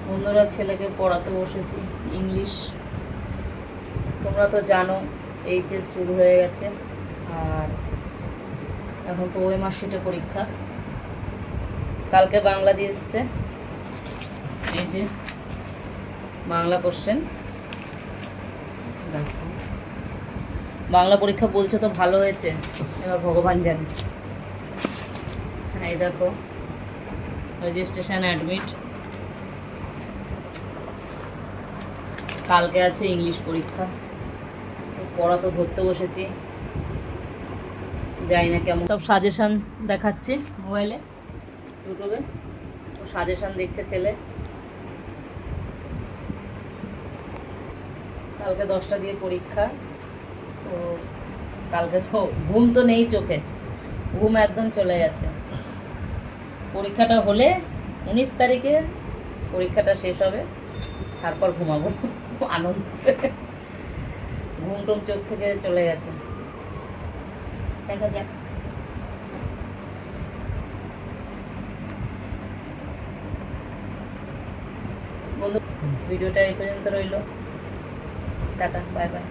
বন্ধুরা, ছেলেকে পড়াতে বসেছি ইংলিশ। তোমরা তো জানো এইচএস শুরু হয়ে গেছে, আর এখন তো ওই মার্কশিটে পরীক্ষা। কালকে বাংলা দিয়ে এসছে, এই যে বাংলা কোশ্চেন। দেখো, বাংলা পরীক্ষা বলছে তো ভালো হয়েছে, এবার ভগবান জানে। এই দেখো রেজিস্ট্রেশন অ্যাডমিট। কালকে আছে ইংলিশ পরীক্ষা। পড়া তো ধরতে বসেছি, জানি না কেমন। সব সাজেশান দেখাচ্ছি মোবাইলে, ইউটিউবে। তো সাজেশান দেখছে ছেলে। কালকে 10টা দিয়ে পরীক্ষা। তো কালকে তো ঘুম তো নেই চোখে, ঘুম একদম চলে গেছে। পরীক্ষাটা হলে 19 তারিখে পরীক্ষাটা শেষ হবে, তারপর ঘুমাবো আনন্দ। ঘুম টুম চোখ থেকে চলে গেছে। দেখা যাক। বন্ধু, ভিডিওটা এই পর্যন্ত রইল। Tata, bye bye.